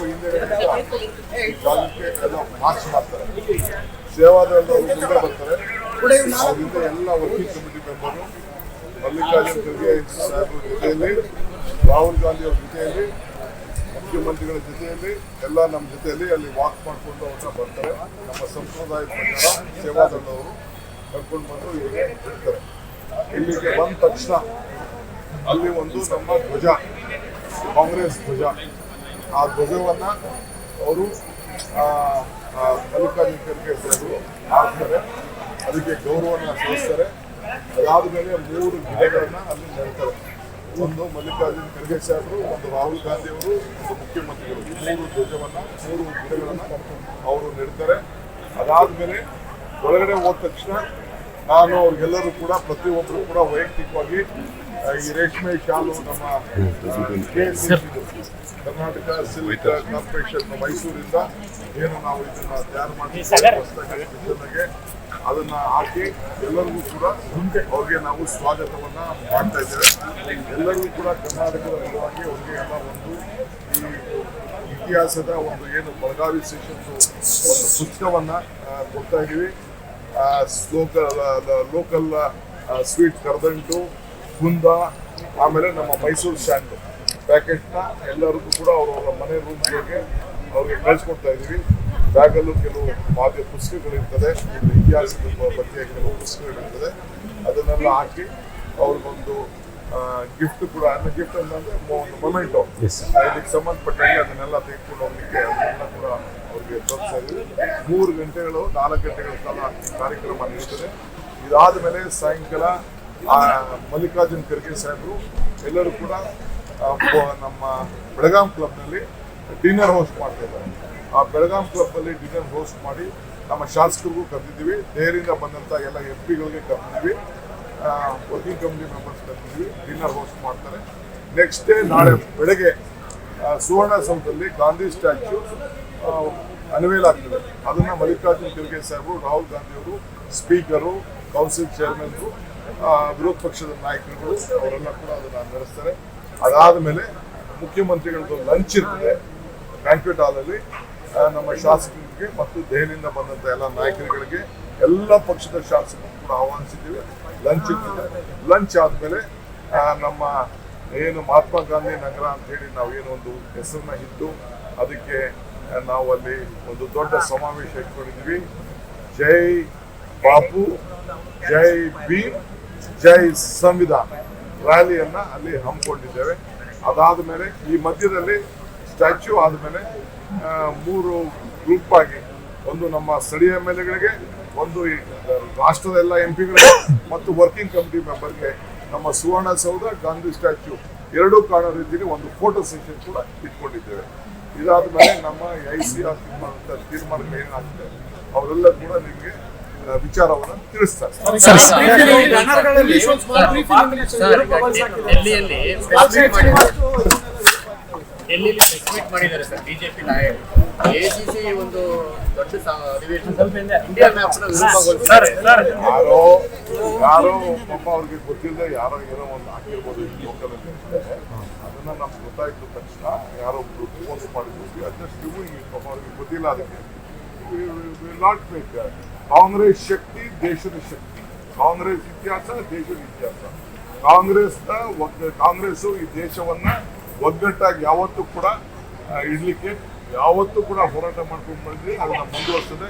ಹಿಂದೆ ಈ ಜಾಗಕ್ಕೆ ಎಲ್ಲ ಮಾರ್ಚ್ ಮಾಡ್ತಾರೆ. ಸೇವಾದಳದವರು ಮುಂದೆ ಬರ್ತಾರೆ. ಅವರಿಂದ ಎಲ್ಲ working committee member, Mallikarjun Kharge ಸಾಹೇಬ್ರ ಜೊತೆಯಲ್ಲಿ, ರಾಹುಲ್ ಗಾಂಧಿ ಅವ್ರ ಜೊತೆಯಲ್ಲಿ, ಮುಖ್ಯಮಂತ್ರಿಗಳ ಜೊತೆಯಲ್ಲಿ, ಎಲ್ಲ ನಮ್ಮ ಜೊತೆಯಲ್ಲಿ ಅಲ್ಲಿ ವಾಕ್ ಮಾಡಿಕೊಂಡು ಅವ್ರನ್ನ ಬರ್ತಾರೆ. ನಮ್ಮ ಸಂಪ್ರದಾಯದ ಪ್ರಕಾರ ಸೇವಾದಳದವರು ಕರ್ಕೊಂಡು ಬಂದು ಇಲ್ಲಿಗೆ ಇರ್ತಾರೆ. ಇಲ್ಲಿಗೆ ಬಂದ ತಕ್ಷಣ ಅಲ್ಲಿ ಒಂದು ನಮ್ಮ ಧ್ವಜ, ಕಾಂಗ್ರೆಸ್ ಧ್ವಜ, ಆ ಧ್ವಜವನ್ನು ಅವರು ಮಲ್ಲಿಕಾರ್ಜುನ್ ಖರ್ಗೆ ಸಾಹೇಬರು ಹಾಕ್ತಾರೆ. ಅದಕ್ಕೆ ಗೌರವವನ್ನು ಸಲ್ಲಿಸ್ತಾರೆ. ಅದಾದ ಮೇಲೆ 3 ಗಿಡಗಳನ್ನು ಅಲ್ಲಿ ನೆಡ್ತಾರೆ. ಒಂದು ಮಲ್ಲಿಕಾರ್ಜುನ್ ಖರ್ಗೆ ಸಾಹೇಬರು, ಒಂದು ರಾಹುಲ್ ಗಾಂಧಿ ಅವರು, ಒಂದು ಮುಖ್ಯಮಂತ್ರಿಗಳು. 3 ಧ್ವಜವನ್ನು 3 ಗಿಡಗಳನ್ನು ಅವರು ನೆಡ್ತಾರೆ. ಅದಾದಮೇಲೆ ಒಳಗಡೆ ಹೋದ ತಕ್ಷಣ ನಾನು ಅವ್ರಿಗೆಲ್ಲರೂ ಕೂಡ ಪ್ರತಿಯೊಬ್ಬರು ಕೂಡ ವೈಯಕ್ತಿಕವಾಗಿ ಈ ರೇಷ್ಮೆ ಶಾಲು ನಮ್ಮ ಕರ್ನಾಟಕ ಸಿಲ್ಕ್ ಕಾರ್ಪೊರೇಷನ್ ಮೈಸೂರಿಂದ ಏನು ನಾವು ಇದನ್ನ ತಯಾರು ಮಾಡಿ ಹೊಸದಾಗಿ ಅದನ್ನ ಹಾಕಿ ಎಲ್ಲರಿಗೂ ಕೂಡ ಅವ್ರಿಗೆ ನಾವು ಸ್ವಾಗತವನ್ನ ಮಾಡ್ತಾ ಇದ್ದೇವೆ. ಎಲ್ಲರಿಗೂ ಕೂಡ ಕರ್ನಾಟಕದ ಪರವಾಗಿ ಅವ್ರಿಗೆ ಎಲ್ಲ ಒಂದು ಈ ಇತಿಹಾಸದ ಒಂದು ಏನು ಬೆಳಗಾವಿ ಸೆಷನ್ದು ಒಂದು ಪುಸ್ತಕವನ್ನ ಕೊಡ್ತಾ ಇದ್ದೀವಿ. ಲೋಕಲ್ ಸ್ವೀಟ್ ಕರದಂಟು, ಕುಂದ, ಆಮೇಲೆ ನಮ್ಮ ಮೈಸೂರು ಸ್ಟ್ಯಾಂಡ್ ಪ್ಯಾಕೆಟ್ನ ಎಲ್ಲರಿಗೂ ಕೂಡ ಅವರವರ ಮನೆ ರೂಮ್ಗಳಿಗೆ ಅವ್ರಿಗೆ ಕಳಿಸ್ಕೊಡ್ತಾ ಇದ್ದೀವಿ. ಬ್ಯಾಗಲ್ಲೂ ಕೆಲವು ಮಾಧ್ಯಮ ಪುಸ್ತಕಗಳಿರ್ತದೆ, ಇತಿಹಾಸದ ಬಗ್ಗೆ ಕೆಲವು ಪುಸ್ತಕಗಳಿರ್ತದೆ. ಅದನ್ನೆಲ್ಲ ಹಾಕಿ ಅವ್ರಿಗೊಂದು ಗಿಫ್ಟ್ ಕೂಡ, ಗಿಫ್ಟ್ ಅಂತಂದ್ರೆ ಒಂದು ಮೊಮೆಂಟೋ, ಇದಕ್ಕೆ ಸಂಬಂಧಪಟ್ಟಂಗೆ ಅದನ್ನೆಲ್ಲ ತೆಗೆದುಕೊಂಡು ಹೋಗ್ಲಿಕ್ಕೆ ಅದನ್ನೆಲ್ಲ ಕೂಡ ಅವ್ರಿಗೆ ತೋರಿಸ್ತಾ ಇದ್ದೀವಿ. 3 ಗಂಟೆಗಳು 4 ಗಂಟೆಗಳ ಕಾಲ ಕಾರ್ಯಕ್ರಮ ನಡೀತದೆ. ಇದಾದ ಮೇಲೆ ಸಾಯಂಕಾಲ ಮಲ್ಲಿಕಾರ್ಜುನ್ ಖರ್ಗೆ ಸಾಹೇಬರು ಎಲ್ಲರೂ ಕೂಡ ನಮ್ಮ ಬೆಳಗಾಂ ಕ್ಲಬ್ನಲ್ಲಿ ಡಿನ್ನರ್ ಹೋಸ್ಟ್ ಮಾಡ್ತಾ ಇದ್ದಾರೆ. ಆ ಬೆಳಗಾಂ ಕ್ಲಬ್ನಲ್ಲಿ ಡಿನ್ನರ್ ಹೋಸ್ಟ್ ಮಾಡಿ ನಮ್ಮ ಶಾಸಕರಿಗೂ ಕರೆದಿದ್ದೀವಿ. ದೆಹಲಿಯಿಂದ ಬಂದಂಥ ಎಲ್ಲ MP ಗಳಿಗೆ ಕರೆದಿದ್ದೀವಿ. ವರ್ಕಿಂಗ್ ಕಮಿಟಿ ಮೆಂಬರ್ಸ್ ಕರೆದಿದ್ದೀವಿ. ಡಿನ್ನರ್ ಹೋಸ್ಟ್ ಮಾಡ್ತಾರೆ. ನೆಕ್ಸ್ಟ್ ಡೇ ನಾಳೆ ಬೆಳಗ್ಗೆ ಸುವರ್ಣಸೌಧದಲ್ಲಿ ಗಾಂಧಿ ಸ್ಟ್ಯಾಚ್ಯೂ ಅನ್ವೇಲ್ ಆಗ್ತದೆ. ಅದನ್ನು ಮಲ್ಲಿಕಾರ್ಜುನ್ ಖರ್ಗೆ ಸಾಹೇಬರು, ರಾಹುಲ್ ಗಾಂಧಿ ಅವರು, ಸ್ಪೀಕರು, ಕೌನ್ಸಿಲ್ ಚೇರ್ಮನ್ರು, ವಿರೋಧ ಪಕ್ಷದ ನಾಯಕರುಗಳು ಅವರೆಲ್ಲ ಕೂಡ ಅದನ್ನು ನಡೆಸ್ತಾರೆ. ಅದಾದ ಮೇಲೆ ಮುಖ್ಯಮಂತ್ರಿಗಳದ್ದು ಲಂಚ್ ಇರ್ತದೆ ಬ್ಯಾಂಕ್ವೆಟ್ ಹಾಲಲ್ಲಿ. ನಮ್ಮ ಶಾಸಕರಿಗೆ ಮತ್ತು ದೆಹಲಿಯಿಂದ ಬಂದಂಥ ಎಲ್ಲ ನಾಯಕರುಗಳಿಗೆ, ಎಲ್ಲ ಪಕ್ಷದ ಶಾಸಕರು ಕೂಡ ಆಹ್ವಾನಿಸಿದ್ದೀವಿ. ಲಂಚ್ ಇರ್ತದೆ. ಲಂಚ್ ಆದಮೇಲೆ ನಮ್ಮ ಏನು ಮಹಾತ್ಮ ಗಾಂಧಿ ನಗರ ಅಂತ ಹೇಳಿ ನಾವು ಏನೊಂದು ಹೆಸರನ್ನ ಇಟ್ಟು ಅದಕ್ಕೆ ನಾವು ಅಲ್ಲಿ ಒಂದು ದೊಡ್ಡ ಸಮಾವೇಶ ಇಟ್ಕೊಂಡಿದ್ದೀವಿ. ಜೈ ಬಾಪು, ಜೈ ಭೀಮ್, ಜೈ ಸಂವಿಧಾನ ರ್ಯಾಲಿಯನ್ನ ಅಲ್ಲಿ ಹಮ್ಮಿಕೊಂಡಿದ್ದೇವೆ. ಅದಾದ ಮೇಲೆ ಈ ಮಧ್ಯದಲ್ಲಿ ಸ್ಟ್ಯಾಚ್ಯೂ ಆದಮೇಲೆ 3 ಗ್ರೂಪ್ ಆಗಿ, ಒಂದು ನಮ್ಮ ಸ್ಥಳೀಯ MLAಗಳಿಗೆ, ಒಂದು ರಾಷ್ಟ್ರದ ಎಲ್ಲ MP ಗಳಿಗೆ ಮತ್ತು ವರ್ಕಿಂಗ್ ಕಮಿಟಿ ಮೆಂಬರ್ಗೆ ನಮ್ಮ ಸುವರ್ಣಸೌಧ, ಗಾಂಧಿ ಸ್ಟ್ಯಾಚ್ಯೂ ಎರಡೂ ಕಾಣೋ ರೀತಿಯಲ್ಲಿ ಒಂದು ಫೋಟೋ ಸೆಷನ್ ಕೂಡ ಇಟ್ಕೊಂಡಿದ್ದೇವೆ. ಇದಾದ ಮೇಲೆ ನಮ್ಮ ICR ತೀರ್ಮಾನಗಳು ಏನಾಗ್ತದೆ ಅವರೆಲ್ಲ ಕೂಡ ನಿಮಗೆ ವಿಚಾರವನ್ನು ತಿಳಿಸ್ತಾರೆ. ಮಾಡಿದ್ದಾರೆ ಸರ್ ಬಿಜೆಪಿ ನಾಯಕರು. ACC ಒಂದು ದೊಡ್ಡ ಅಧಿವೇಶನ ಯಾರೋ ಪಾಪ ಅವ್ರಿಗೆ ಗೊತ್ತಿಲ್ಲದೆ ಯಾರೋ ಏನೋ ಒಂದು ಹಾಕಿರ್ಬೋದು ಲೋಕಲ್ ಅಲ್ಲಿ. ಅದನ್ನ ನಮ್ಗೆ ಗೊತ್ತಾಯ್ತು ತಕ್ಷಣ ಯಾರೋ ಪೋಸ್ಟ್ ಮಾಡಿದ್ವಿ. ಅದಷ್ಟು ಪಾಪ ಅವ್ರಿಗೆ ಗೊತ್ತಿಲ್ಲ. ಅದಕ್ಕೆ ನಾಟ್ ಮೇಕ್ ಕಾಂಗ್ರೆಸ್ ಶಕ್ತಿ ದೇಶದ ಶಕ್ತಿ, ಕಾಂಗ್ರೆಸ್ ಇತಿಹಾಸ ದೇಶದ ಇತಿಹಾಸ. ಕಾಂಗ್ರೆಸ್ ಈ ದೇಶವನ್ನ ಒಗ್ಗಟ್ಟಾಗಿ ಯಾವತ್ತೂ ಕೂಡ ಇಡ್ಲಿಕ್ಕೆ ಯಾವತ್ತೂ ಕೂಡ ಹೋರಾಟ ಮಾಡ್ಕೊಂಡು ಬಂದಿದೆ. ಅದನ್ನ ಮುಂದುವರಿಸದೆ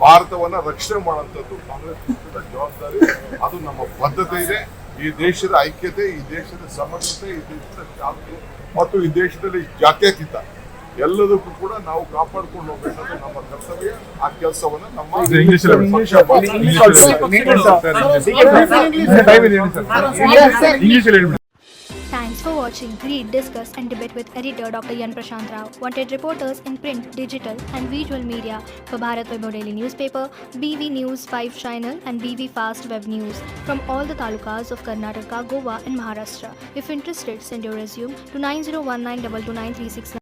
ಭಾರತವನ್ನ ರಕ್ಷಣೆ ಮಾಡುವಂಥದ್ದು ಕಾಂಗ್ರೆಸ್ ಪಕ್ಷದ ಜವಾಬ್ದಾರಿ. ಅದು ನಮ್ಮ ಬದ್ಧತೆ ಇದೆ. ಈ ದೇಶದ ಐಕ್ಯತೆ, ಈ ದೇಶದ ಸಮಗ್ರತೆ, ಈ ದೇಶದ ಶಾಂತಿ ಮತ್ತು ಈ ದೇಶದಲ್ಲಿ ಜಾತ್ಯತೀತ ಎಲ್ಲದಕ್ಕೂ ಕೂಡ ನಾವು ಕಾಪಾಡ್ಕೊಂಡು ಹೋಗ್ಬೇಕಾದ್ರೆ ನಮ್ಮ ಕರ್ತವ್ಯ. ಆ ಕೆಲಸವನ್ನ ನಮ್ಮ Thanks for watching Read, Discuss and Debate with editor Dr. Yan Prashant Rao. Wanted reporters in print, digital and visual media for Bharat Vaibhav Daily Newspaper, BV News 5 Channel and BV Fast Web News from all the talukas of Karnataka, Goa and Maharashtra. If interested, send your resume to 9019229369.